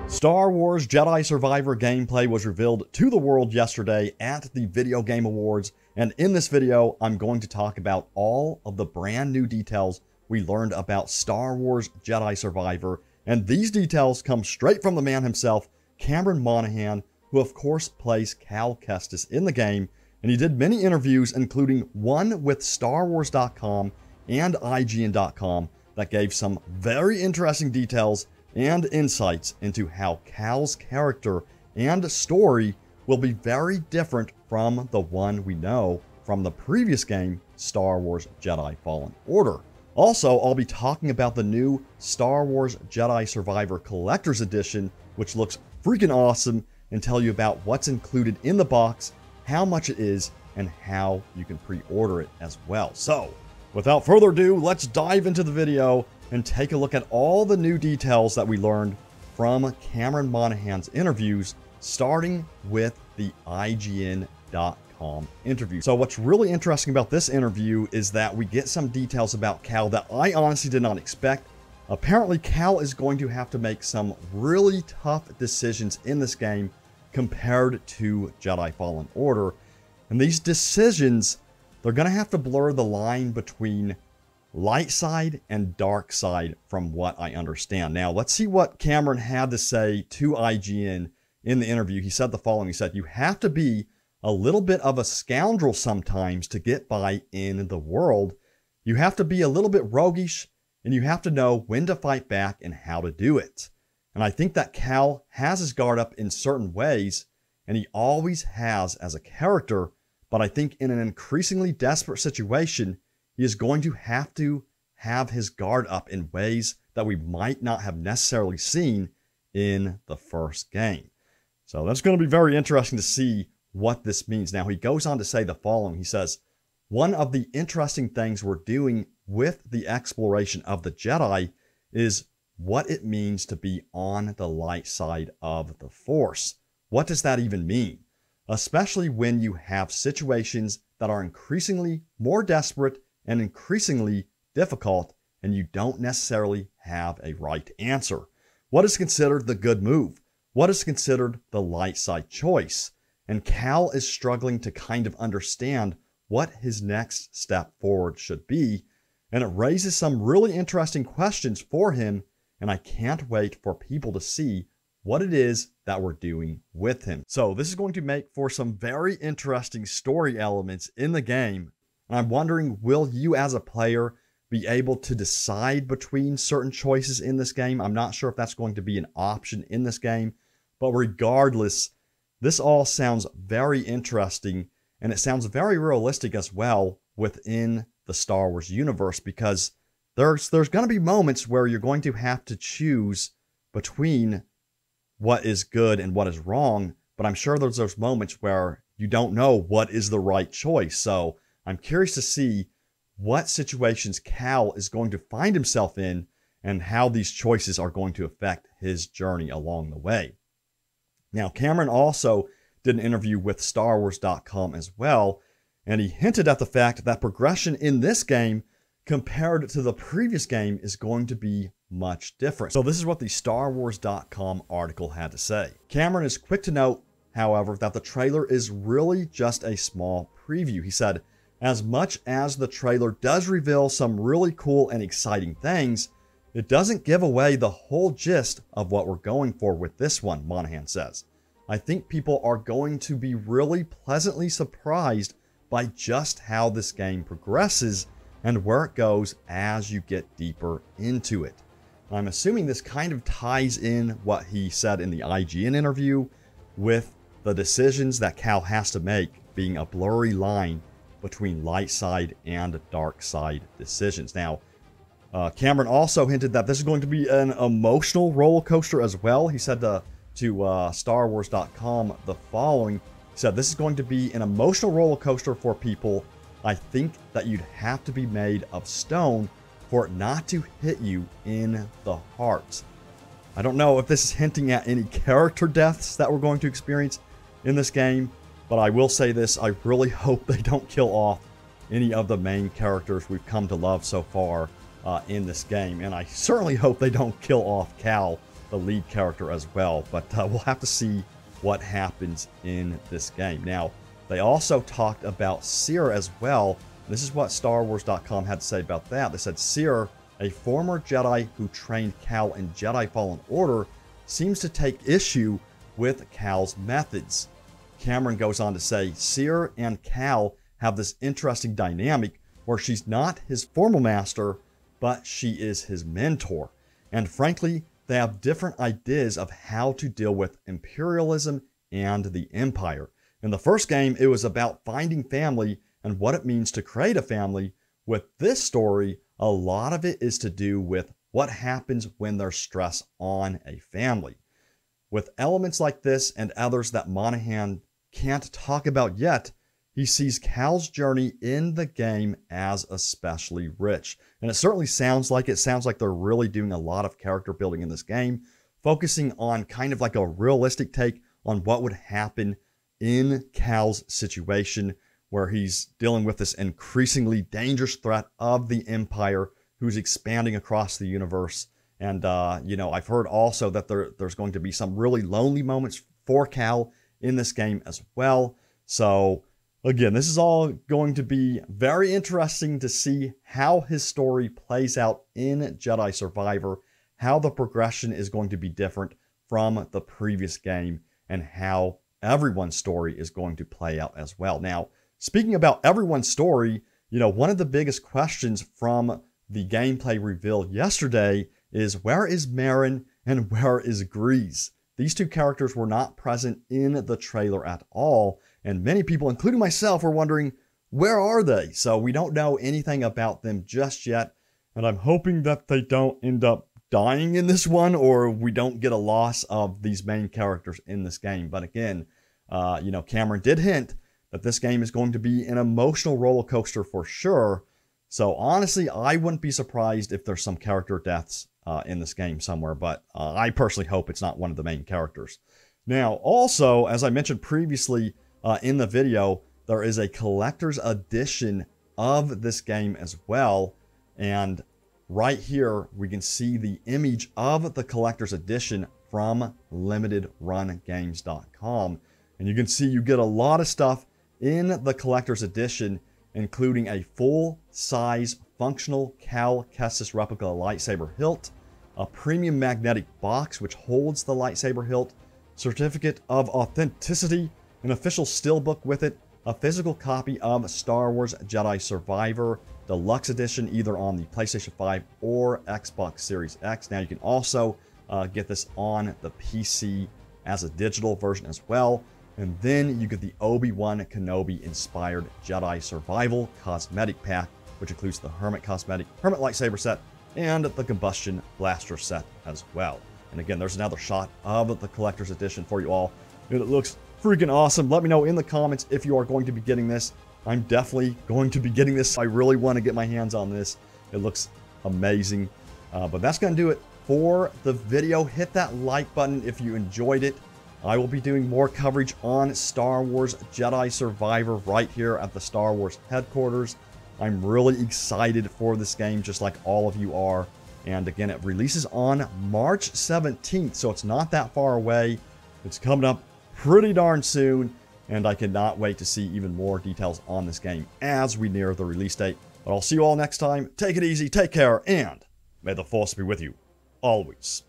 Star Wars Jedi Survivor gameplay was revealed to the world yesterday at the Video Game Awards, and in this video, I'm going to talk about all of the brand new details we learned about Star Wars Jedi Survivor, and these details come straight from the man himself, Cameron Monaghan, who of course plays Cal Kestis in the game, and he did many interviews, including one with StarWars.com and IGN.com that gave some very interesting details and insights into how Cal's character and story will be very different from the one we know from the previous game, Star Wars Jedi Fallen Order. Also, I'll be talking about the new Star Wars Jedi Survivor Collector's Edition, which looks freaking awesome, and tell you about what's included in the box, how much it is, and how you can pre-order it as well. So, without further ado, let's dive into the video and take a look at all the new details that we learned from Cameron Monaghan's interviews, starting with the IGN.com interview. So what's really interesting about this interview is that we get some details about Cal that I honestly did not expect. Apparently, Cal is going to have to make some really tough decisions in this game compared to Jedi Fallen Order. And these decisions, they're going to have to blur the line between light side and dark side from what I understand. Now, let's see what Cameron had to say to IGN in the interview. He said the following. He said, "You have to be a little bit of a scoundrel sometimes to get by in the world. You have to be a little bit roguish, and you have to know when to fight back and how to do it." And I think that Cal has his guard up in certain ways, and he always has as a character, but I think in an increasingly desperate situation, he is going to have his guard up in ways that we might not have necessarily seen in the first game. So that's going to be very interesting to see what this means. Now, he goes on to say the following. He says, "One of the interesting things we're doing with the exploration of the Jedi is what it means to be on the light side of the Force. What does that even mean? Especially when you have situations that are increasingly more desperate and increasingly difficult, and you don't necessarily have a right answer. What is considered the good move? What is considered the light side choice?" And Cal is struggling to kind of understand what his next step forward should be, and it raises some really interesting questions for him, and I can't wait for people to see what it is that we're doing with him. So this is going to make for some very interesting story elements in the game. And I'm wondering, will you as a player be able to decide between certain choices in this game? I'm not sure if that's going to be an option in this game, but regardless, this all sounds very interesting, and it sounds very realistic as well within the Star Wars universe, because there's going to be moments where you're going to have to choose between what is good and what is wrong, but I'm sure there's those moments where you don't know what is the right choice. So I'm curious to see what situations Cal is going to find himself in and how these choices are going to affect his journey along the way. Now, Cameron also did an interview with StarWars.com as well, and he hinted at the fact that progression in this game compared to the previous game is going to be much different. So this is what the StarWars.com article had to say. Cameron is quick to note, however, that the trailer is really just a small preview. He said, "As much as the trailer does reveal some really cool and exciting things, it doesn't give away the whole gist of what we're going for with this one," Monaghan says. "I think people are going to be really pleasantly surprised by just how this game progresses and where it goes as you get deeper into it." I'm assuming this kind of ties in what he said in the IGN interview with the decisions that Cal has to make being a blurry line between light side and dark side decisions. Now, Cameron also hinted that this is going to be an emotional roller coaster as well. He said to StarWars.com the following. He said, "This is going to be an emotional roller coaster for people. I think that you'd have to be made of stone for it not to hit you in the heart." I don't know if this is hinting at any character deaths that we're going to experience in this game, but I will say this, I really hope they don't kill off any of the main characters we've come to love so far in this game. And I certainly hope they don't kill off Cal the lead character as well. But we'll have to see what happens in this game. Now, they also talked about Cere as well. This is what StarWars.com had to say about that. They said Cere, a former Jedi who trained Cal in Jedi Fallen Order, seems to take issue with Cal's methods. Cameron goes on to say, Cere and Cal have this interesting dynamic where she's not his formal master, but she is his mentor. And frankly, they have different ideas of how to deal with imperialism and the Empire. In the first game, it was about finding family and what it means to create a family. With this story, a lot of it is to do with what happens when there's stress on a family. With elements like this and others that Monahan can't talk about yet, he sees Cal's journey in the game as especially rich. And it certainly sounds like it. Sounds like they're really doing a lot of character building in this game, focusing on kind of like a realistic take on what would happen in Cal's situation, where he's dealing with this increasingly dangerous threat of the Empire who's expanding across the universe. And, I've heard also that there's going to be some really lonely moments for Cal in this game as well. So, again, this is all going to be very interesting to see how his story plays out in Jedi Survivor, how the progression is going to be different from the previous game, and how everyone's story is going to play out as well. Now, speaking about everyone's story, one of the biggest questions from the gameplay reveal yesterday is, where is Merrin and where is Grease? These two characters were not present in the trailer at all, and many people, including myself, were wondering, where are they? So we don't know anything about them just yet, and I'm hoping that they don't end up dying in this one, or we don't get a loss of these main characters in this game. But again, Cameron did hint that this game is going to be an emotional roller coaster for sure. So honestly, I wouldn't be surprised if there's some character deaths in this game somewhere, but I personally hope it's not one of the main characters. Now, also, as I mentioned previously in the video, there is a collector's edition of this game as well. And right here, we can see the image of the collector's edition from limitedrungames.com. And you can see you get a lot of stuff in the collector's edition, including a full-size functional Cal Kestis replica lightsaber hilt, a premium magnetic box which holds the lightsaber hilt, certificate of authenticity, an official steelbook with it, a physical copy of Star Wars Jedi Survivor Deluxe Edition, either on the PlayStation 5 or Xbox Series X. Now you can also get this on the PC as a digital version as well. And then you get the Obi-Wan Kenobi inspired Jedi Survival Cosmetic Pack, which includes the Hermit Cosmetic, Hermit Lightsaber set, and the Combustion Blaster set as well. And again, there's another shot of the Collector's Edition for you all. And it looks freaking awesome. Let me know in the comments if you are going to be getting this. I'm definitely going to be getting this. I really want to get my hands on this. It looks amazing. But that's going to do it for the video. Hit that like button if you enjoyed it. I will be doing more coverage on Star Wars Jedi Survivor right here at the Star Wars headquarters. I'm really excited for this game, just like all of you are. And again, it releases on March 17th, so it's not that far away. It's coming up pretty darn soon, and I cannot wait to see even more details on this game as we near the release date. But I'll see you all next time. Take it easy, take care, and may the Force be with you always.